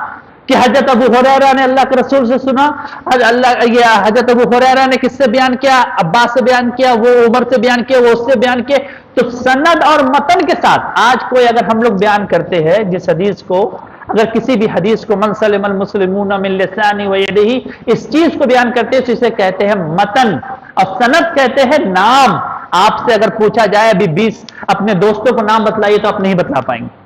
کہ حضرت ابو ہریرہ نے اللہ کے رسول سے سنا، حضرت ابو ہریرہ نے کس سے بیان کیا؟ عباس سے بیان کیا، وہ عمر سے بیان کیا، وہ اس سے بیان کیا۔ تو سند اور متن کے ساتھ آج کوئی اگر ہم لوگ بیان کرتے ہیں جس حدیث کو، اگر کسی بھی حدیث کو من سلم المسلمون من لسانہ ویدہ، اس چیز کو بیان کرتے ہیں تو اسے کہتے ہیں متن، اور سند کہتے ہیں نام۔ آپ سے اگر پوچھا جائے ابھی 20 اپنے دوستوں کو نام بتلائیے تو آپ نہیں بتلا پائیں گے۔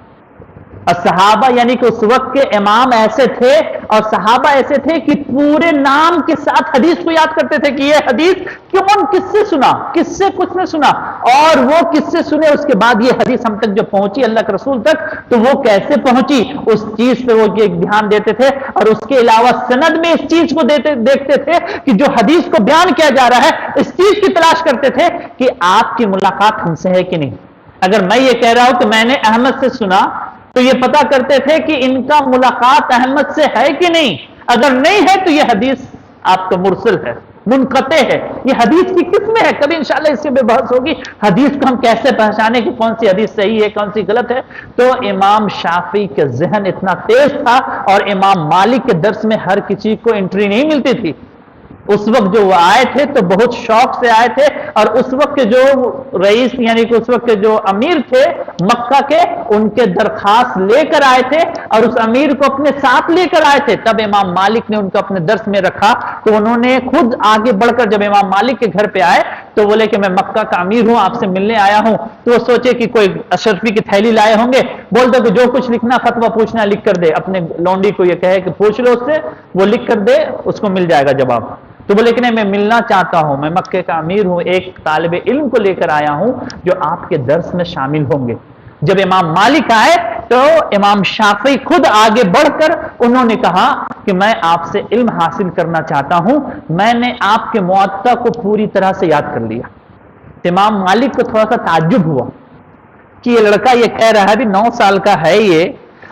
اور صحابہ یعنی کہ اس وقت کے امام ایسے تھے اور صحابہ ایسے تھے کہ پورے نام کے ساتھ حدیث کو یاد کرتے تھے کہ یہ حدیث کون کس سے سنا، کس سے کچھ نے سنا، اور وہ کس سے سنے، اس کے بعد یہ حدیث ہم تک جو پہنچی اللہ کے رسول تک تو وہ کیسے پہنچی، اس چیز پہ وہ دھیان دیتے تھے۔ اور اس کے علاوہ سند میں اس چیز کو دیکھتے تھے کہ جو حدیث کو بیان کیا جا رہا ہے اس چیز کی تلاش کرتے تھے کہ آپ کی ملاقات ہم سے ہے کہ نہیں۔ اگر میں یہ کہہ رہا ہوں کہ میں نے احمد سے سنا تو یہ پتا کرتے تھے کہ ان کا ملاقات احمد سے ہے کہ نہیں، اگر نہیں ہے تو یہ حدیث آپ کا مرسل ہے، منقطع ہے، یہ حدیث کی قسمیں ہے، کبھی انشاءاللہ اس سے بھی بحث ہوگی حدیث کو ہم کیسے پہچانے کہ کون سی حدیث صحیح ہے کون سی غلط ہے۔ تو امام شافعی کے ذہن اتنا تیز تھا، اور امام مالک کے درس میں ہر کسی کو انٹری نہیں ملتی تھی۔ اس وقت جو وہ آئے تھے تو بہت شوق سے آئے تھے، اور اس وقت کے جو رئیس یعنی کہ اس وقت کے جو امیر تھے مکہ کے، ان کے درخواست لے کر آئے تھے اور اس امیر کو اپنے ساتھ لے کر آئے تھے۔ تب امام مالک نے ان کو اپنے درس میں رکھا، تو انہوں نے خود آگے بڑھ کر جب امام مالک کے گھر پہ آئے تو بولے کہ میں مکہ کا امیر ہوں، آپ سے ملنے آیا ہوں۔ تو وہ سوچے کہ کوئی اشرفی کی تھیلی لائے ہوں گے، بول دو کہ جو کچھ لکھنا فتویٰ پوچھنا لکھ کر دے، اپنے لونڈی کو یہ کہے کہ پوچھ لو اس سے، وہ لکھ کر دے، اس کو مل جائے گا جواب۔ تو بولے کہ نہیں، میں ملنا چاہتا ہوں، میں مکے کا امیر ہوں، ایک طالب علم کو لے کر آیا ہوں جو آپ کے درس میں شامل ہوں گے۔ جب امام مالک آئے تو امام شافعی خود آگے بڑھ کر انہوں نے کہا کہ میں آپ سے علم حاصل کرنا چاہتا ہوں، میں نے آپ کے موطا کو پوری طرح سے یاد کر لیا۔ امام مالک کو تھوڑا سا تعجب ہوا کہ یہ لڑکا یہ کہہ رہا ہے، ابھی 9 سال کا ہے یہ،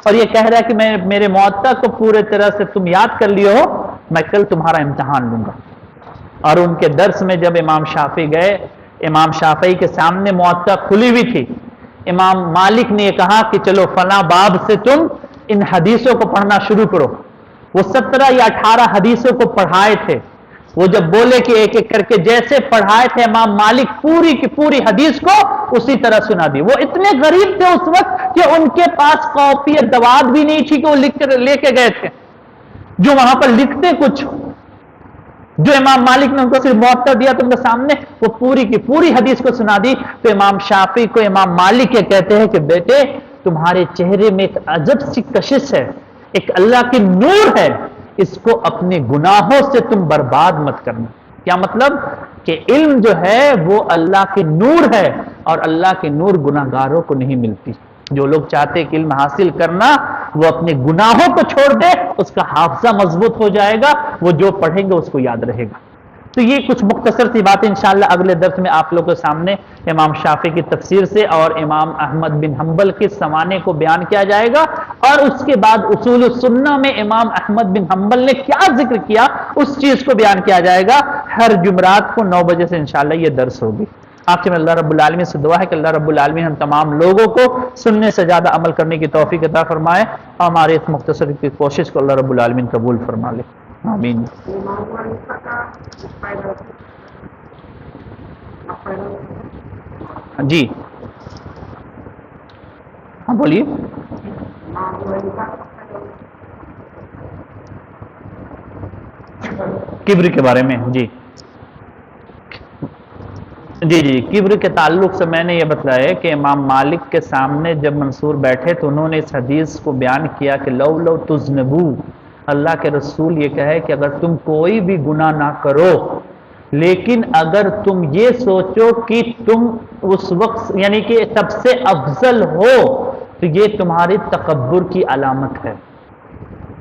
اور یہ کہہ رہا ہے کہ میں میرے موطا کو پورے طرح سے تم یاد کر لیے ہو، میں کل تمہارا امتحان لوں گا۔ اور ان کے درس میں جب امام شافعی گئے، امام شافعی کے سامنے موطا کھلی ہوئی تھی، امام مالک نے یہ کہا کہ چلو فلاں باب سے تم ان حدیثوں کو پڑھنا شروع کرو۔ وہ 17 یا 18 حدیثوں کو پڑھائے تھے۔ وہ جب بولے کہ ایک ایک کر کے جیسے پڑھائے تھے امام مالک پوری کی پوری حدیث کو اسی طرح سنا دی۔ وہ اتنے غریب تھے اس وقت کہ ان کے پاس کاپی یا دوات بھی نہیں تھی کہ وہ لکھ کر لے کے گئے تھے، جو وہاں پر لکھتے کچھ، جو امام مالک نے ان کو صرف موطا دیا تو ان کے سامنے وہ پوری کی پوری حدیث کو سنا دی۔ تو امام شافعی کو امام مالک یہ کہتے ہیں کہ بیٹے تمہارے چہرے میں ایک عجب سی کشش ہے، ایک اللہ کی نور ہے، اس کو اپنے گناہوں سے تم برباد مت کرنا۔ کیا مطلب؟ کہ علم جو ہے وہ اللہ کی نور ہے، اور اللہ کی نور گناہگاروں کو نہیں ملتی۔ جو لوگ چاہتے کہ علم حاصل کرنا وہ اپنے گناہوں کو چھوڑ دے، اس کا حافظہ مضبوط ہو جائے گا، وہ جو پڑھیں گے اس کو یاد رہے گا۔ تو یہ کچھ مختصر سی باتیں انشاءاللہ اگلے درس میں آپ لوگوں کے سامنے امام شافعی کی تفسیر سے اور امام احمد بن حنبل کے سوانے کو بیان کیا جائے گا، اور اس کے بعد اصول السنہ میں امام احمد بن حنبل نے کیا ذکر کیا اس چیز کو بیان کیا جائے گا۔ ہر جمعرات کو 9 بجے سے انشاءاللہ یہ درس ہوگی۔ آپ سے اللہ رب العالمین سے دعا ہے کہ اللہ رب العالمین ہم تمام لوگوں کو سننے سے زیادہ عمل کرنے کی توفیق عطا فرمائے، اور ہماری اس مختصر کی کوشش کو اللہ رب العالمین قبول فرما لے، آمین۔ جی ہاں بولیے۔ کبر کے بارے میں جی جی کبر کے تعلق سے میں نے یہ بتلایا کہ امام مالک کے سامنے جب منصور بیٹھے تو انہوں نے اس حدیث کو بیان کیا کہ لو تذنبو، اللہ کے رسول یہ کہے کہ اگر تم کوئی بھی گناہ نہ کرو، لیکن اگر تم یہ سوچو کہ تم اس وقت یعنی کہ سب سے افضل ہو تو یہ تمہاری تکبر کی علامت ہے،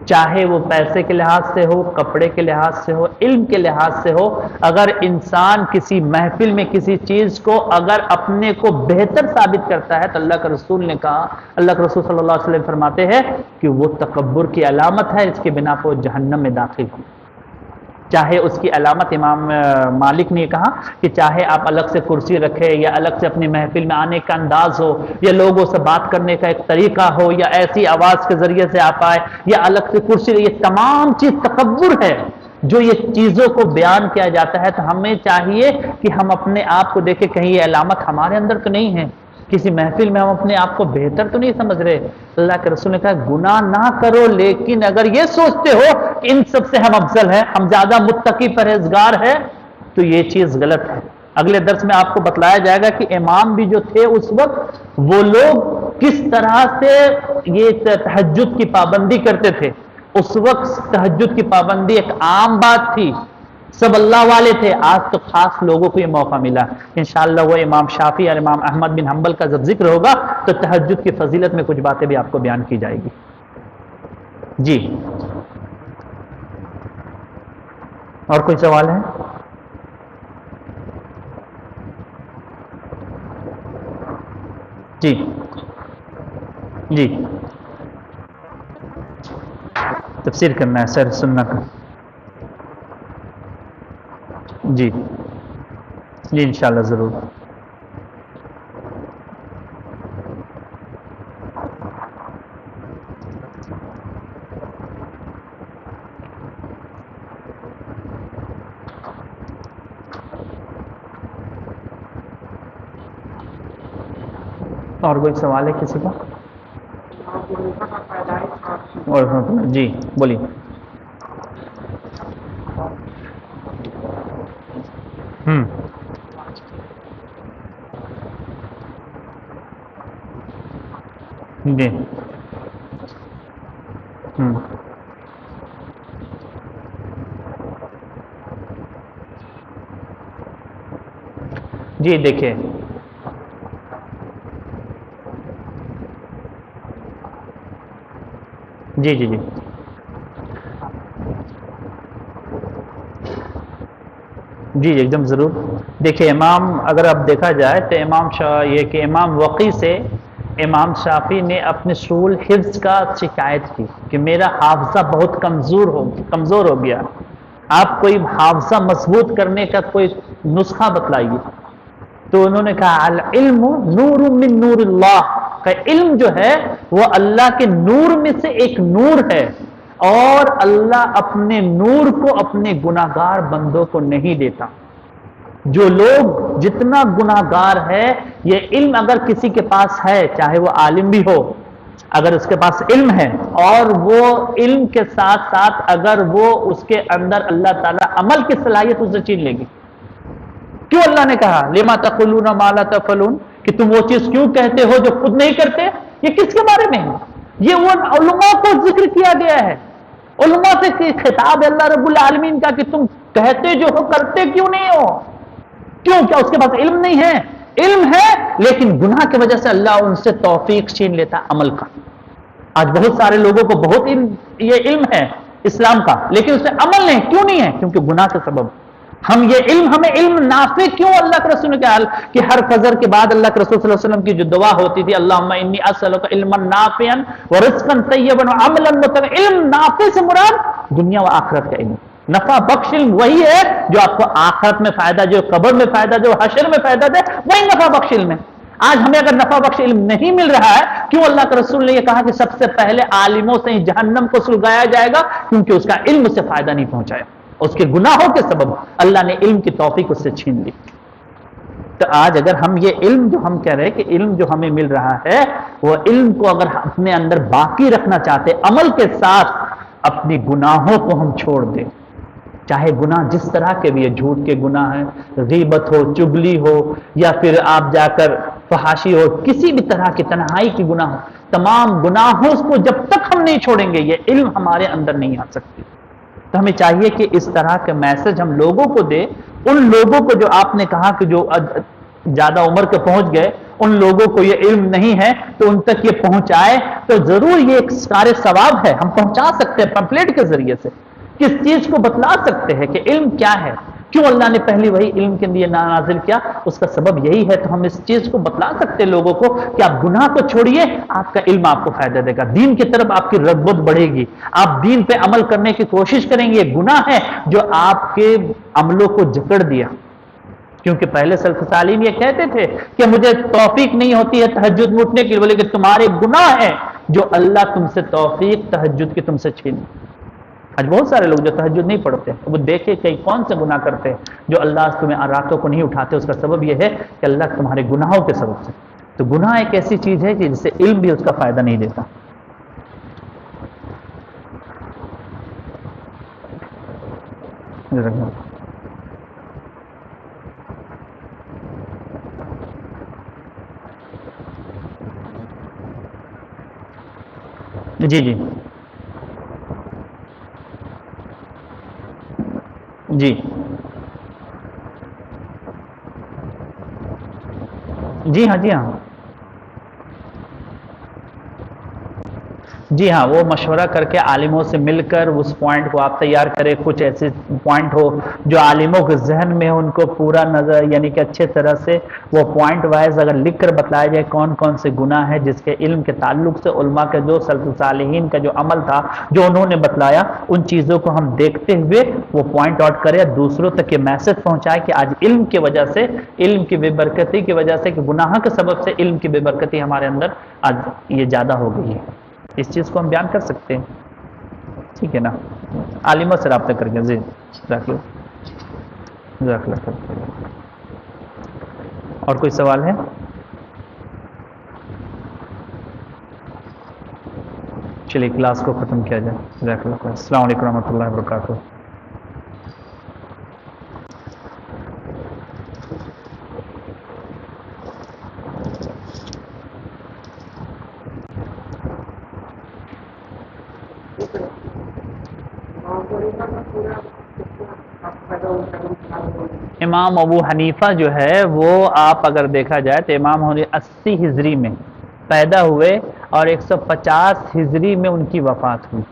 چاہے وہ پیسے کے لحاظ سے ہو، کپڑے کے لحاظ سے ہو، علم کے لحاظ سے ہو۔ اگر انسان کسی محفل میں کسی چیز کو اگر اپنے کو بہتر ثابت کرتا ہے تو اللہ کے رسول نے کہا، اللہ کے رسول صلی اللہ علیہ وسلم فرماتے ہیں کہ وہ تکبر کی علامت ہے، اس کے بنا پر وہ جہنم میں داخل ہو۔ چاہے اس کی علامت امام مالک نے کہا کہ چاہے آپ الگ سے کرسی رکھے یا الگ سے اپنی محفل میں آنے کا انداز ہو یا لوگوں سے بات کرنے کا ایک طریقہ ہو یا ایسی آواز کے ذریعے سے آپ آئے یا الگ سے کرسی، یہ تمام چیز تکبر ہے۔ جو یہ چیزوں کو بیان کیا جاتا ہے تو ہمیں چاہیے کہ ہم اپنے آپ کو دیکھیں کہیں یہ علامت ہمارے اندر تو نہیں ہے، کسی محفل میں ہم اپنے آپ کو بہتر تو نہیں سمجھ رہے۔ اللہ کے رسول نے کہا گناہ نہ کرو، لیکن اگر یہ سوچتے ہو کہ ان سب سے ہم افضل ہیں، ہم زیادہ متقی پرہیزگار ہیں، تو یہ چیز غلط ہے۔ اگلے درس میں آپ کو بتلایا جائے گا کہ امام بھی جو تھے اس وقت وہ لوگ کس طرح سے یہ تہجد کی پابندی کرتے تھے۔ اس وقت تہجد کی پابندی ایک عام بات تھی، سب اللہ والے تھے، آج تو خاص لوگوں کو یہ موقع ملا۔ انشاءاللہ وہ امام شافعی اور امام احمد بن حنبل کا جب ذکر ہوگا تو تہجد کی فضیلت میں کچھ باتیں بھی آپ کو بیان کی جائے گی۔ جی اور کوئی سوال ہے؟ جی جی تفسیر کرنا ہے سر سننا کا. جی جی انشاءاللہ ضرور. اور کوئی سوال ہے کسی کا؟ اور جی بولیے. جی جی دیکھیں جی جی جی جی ایک دم ضرور. دیکھیں امام اگر اب دیکھا جائے تو امام یہ کہ امام وقی سے امام شافعی نے اپنے شغل حفظ کا شکایت کی کہ میرا حافظہ بہت کمزور ہو گیا. آپ کوئی حافظہ مضبوط کرنے کا کوئی نسخہ بتلائیے. تو انہوں نے کہا العلم نور من نور اللہ، کہ علم جو ہے وہ اللہ کے نور میں سے ایک نور ہے، اور اللہ اپنے نور کو اپنے گناہگار بندوں کو نہیں دیتا. جو لوگ جتنا گناہگار ہے، یہ علم اگر کسی کے پاس ہے، چاہے وہ عالم بھی ہو، اگر اس کے پاس علم ہے اور وہ علم کے ساتھ ساتھ اگر وہ اس کے اندر اللہ تعالیٰ عمل کی صلاحیت اسے چھین لے گی. کیوں اللہ نے کہا لما تقولون ما لا تفعلون، کہ تم وہ چیز کیوں کہتے ہو جو خود نہیں کرتے؟ یہ کس کے بارے میں ہے؟ یہ وہ علماء کو ذکر کیا گیا ہے. علماء سے خطاب ہے اللہ رب العالمین کا کہ تم کہتے جو ہو کرتے کیوں نہیں ہو؟ کیوں؟ کیا اس کے پاس علم نہیں ہے؟ علم ہے، لیکن گناہ کی وجہ سے اللہ ان سے توفیق چھین لیتا عمل کا. آج بہت سارے لوگوں کو بہت یہ علم ہے اسلام کا، لیکن اس سے عمل نہیں. کیوں نہیں ہے؟ کیونکہ گناہ کا سبب. ہمیں علم نافع کیوں؟ اللہ کے رسول نے کہا کہ ہر فجر کے بعد اللہ کے رسول صلی اللہ علیہ وسلم کی جو دعا ہوتی تھی، اللہم انی اسألک علما نافعا ورزقا طیبا وعملا متقبلا. علم نافع سے مراد دنیا و آخرت کا علم. نفع بخش علم وہی ہے جو آپ کو آخرت میں فائدہ، جو قبر میں فائدہ، جو حشر میں فائدہ دے، وہی نفع بخش علم ہے. آج ہمیں اگر نفع بخش علم نہیں مل رہا ہے، کیوں اللہ کے رسول نے یہ کہا کہ سب سے پہلے عالموں سے ہی جہنم کو سلگایا جائے گا؟ کیونکہ اس کا علم اسے فائدہ نہیں پہنچایا، اس کے گناہوں کے سبب اللہ نے علم کی توفیق اس سے چھین لی. تو آج اگر ہم یہ علم جو ہم کہہ رہے ہیں کہ علم جو ہمیں مل رہا ہے، وہ علم کو اگر اپنے اندر باقی رکھنا چاہتے، عمل کے ساتھ اپنی گناہوں کو ہم چھوڑ دیں، چاہے گناہ جس طرح کے بھی ہے، جھوٹ کے گناہ ہیں، غیبت ہو، چگلی ہو، یا پھر آپ جا کر فحاشی ہو، کسی بھی طرح کی تنہائی کی گناہ ہو، تمام گناہوں کو جب تک ہم نہیں چھوڑیں گے یہ علم ہمارے اندر نہیں آ سکتی. تو ہمیں چاہیے کہ اس طرح کے میسج ہم لوگوں کو دیں. ان لوگوں کو جو آپ نے کہا کہ جو زیادہ عمر کے پہنچ گئے، ان لوگوں کو یہ علم نہیں ہے تو ان تک یہ پہنچائے. تو ضرور یہ ایک کار ثواب ہے، ہم پہنچا سکتے ہیں پمفلیٹ کے ذریعے سے، کس چیز کو بتلا سکتے ہیں کہ علم کیا ہے، کیوں اللہ نے پہلی وہی علم کے لیے نازل کیا، اس کا سبب یہی ہے. تو ہم اس چیز کو بتلا سکتے ہیں لوگوں کو کہ آپ گناہ کو چھوڑیے، آپ کا علم آپ کو فائدہ دے گا، دین کی طرف آپ کی رغبت بڑھے گی، آپ دین پہ عمل کرنے کی کوشش کریں گے. گناہ ہے جو آپ کے عملوں کو جکڑ دیا، کیونکہ پہلے سلف صالحین یہ کہتے تھے کہ مجھے توفیق نہیں ہوتی ہے تہجد میں اٹھنے کی، بولے کہ تمہارے گناہ ہیں جو اللہ تم سے توفیق تہجد کی تم سے چھین. آج بہت سارے لوگ جو تہجد نہیں پڑھتے، وہ دیکھے کئی کون سے گناہ کرتے ہیں جو اللہ تمہیں راتوں کو نہیں اٹھاتے. اس کا سبب یہ ہے کہ اللہ تمہارے گناہوں کے سبب سے. تو گناہ ایک ایسی چیز ہے کہ جس سے علم بھی اس کا فائدہ نہیں دیتا. جی جی جی جی ہاں جی ہاں جی ہاں، وہ مشورہ کر کے عالموں سے مل کر اس پوائنٹ کو آپ تیار کریں، کچھ ایسے پوائنٹ ہو جو عالموں کے ذہن میں ان کو پورا نظر، یعنی کہ اچھے طرح سے وہ پوائنٹ وائز اگر لکھ کر بتلایا جائے کون کون سے گناہ ہیں جس کے علم کے تعلق سے علماء کے جو سلف صالحین کا جو عمل تھا جو انہوں نے بتلایا، ان چیزوں کو ہم دیکھتے ہوئے وہ پوائنٹ آؤٹ کریں، دوسروں تک یہ میسج پہنچائے کہ آج علم کی وجہ سے، علم کی بے برکتی کی وجہ سے، کہ گناہ کے سبب سے علم کی بے برکتی ہمارے اندر آج یہ زیادہ ہو گئی ہے، اس چیز کو ہم بیان کر سکتے ہیں، ٹھیک ہے نا؟ عالموں سے رابطہ کر کے جی جزاک اللہ خیر۔ اور کوئی سوال ہے؟ چلیے کلاس کو ختم کیا جائے، جزاک اللہ خیر۔ السلام علیکم ورحمۃ اللہ وبرکاتہ۔ امام ابو حنیفہ جو ہے وہ آپ اگر دیکھا جائے تو امام 80 ہجری میں پیدا ہوئے اور 150 ہجری میں ان کی وفات ہوئی۔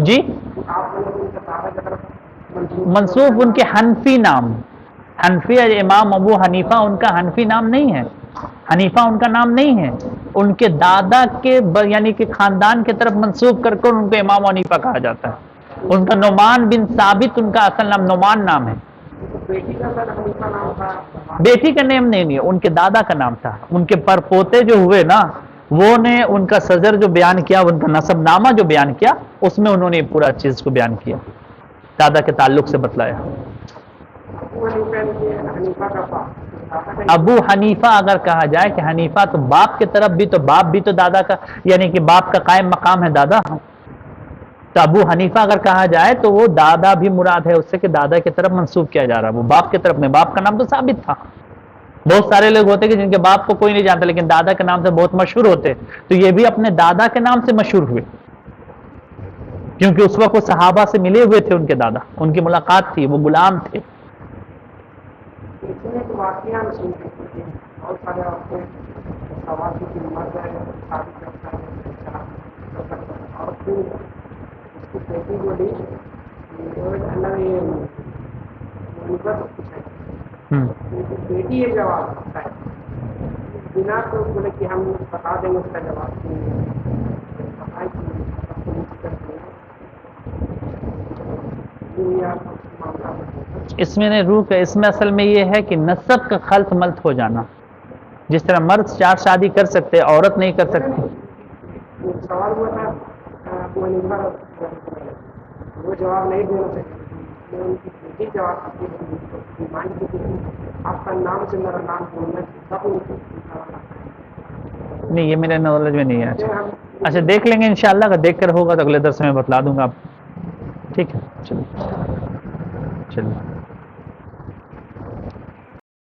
جی منسوب ان کے حنفی نام، حنفی امام ابو حنیفہ ان کا حنفی نام نہیں ہے، حنیفہ ان کا نام نہیں ہے، ان کے دادا کے یعنی کہ خاندان کی طرف منسوب کر کر ان کو امام حنیفہ کہا جاتا ہے۔ ان کا نعمان بن ثابت ان کا اصل نام نعمان نام ہے۔ بیٹی کا نام نہیں ہے، ان کے دادا کا نام تھا، ان کے پر پوتے جو ہوئے نا وہ نے ان کا سزر جو بیان کیا، ان کا نسب نامہ جو بیان کیا، اس میں انہوں نے پورا چیز کو بیان کیا، دادا کے تعلق سے بتلایا۔ ابو حنیفہ اگر کہا جائے کہ حنیفہ تو باپ کی طرف بھی، تو باپ بھی تو دادا کا، یعنی کہ باپ کا قائم مقام ہے دادا، تو ابو حنیفہ اگر کہا جائے تو وہ دادا بھی مراد ہے اس سے، کہ دادا کی طرف منسوب کیا جا رہا ہے، وہ باپ کی طرف نہیں، باپ کا نام تو ثابت تھا۔ بہت سارے لوگ ہوتے کہ جن کے باپ کو کوئی نہیں جانتا لیکن دادا کے نام سے بہت مشہور ہوتے، تو یہ بھی اپنے دادا کے نام سے مشہور ہوئے، کیونکہ اس وقت وہ صحابہ سے ملے ہوئے تھے، ان کے دادا، ان کی ملاقات تھی، وہ غلام تھے۔ بیٹی یہ جواب ہے بنا تو بولے کہ ہم بتا دیں گے اس کا جواب اس میں نے روح کا، اس میں اصل میں یہ ہے کہ نسب کا خلط ملط ہو جانا، جس طرح مرد 4 شادی کر سکتے عورت نہیں کر سکتی۔ سوال ہوا تھا وہ جواب نہیں دینا چاہیے، میں ان کی بیٹی جواب آپ کا نام سے میرا نام بولنا نہیں، یہ میرے نالج میں نہیں ہے۔ اچھا دیکھ لیں گے انشاءاللہ، اگر دیکھ کر ہوگا تو اگلے درس میں بتلا دوں گا آپ، ٹھیک ہے؟ چلیے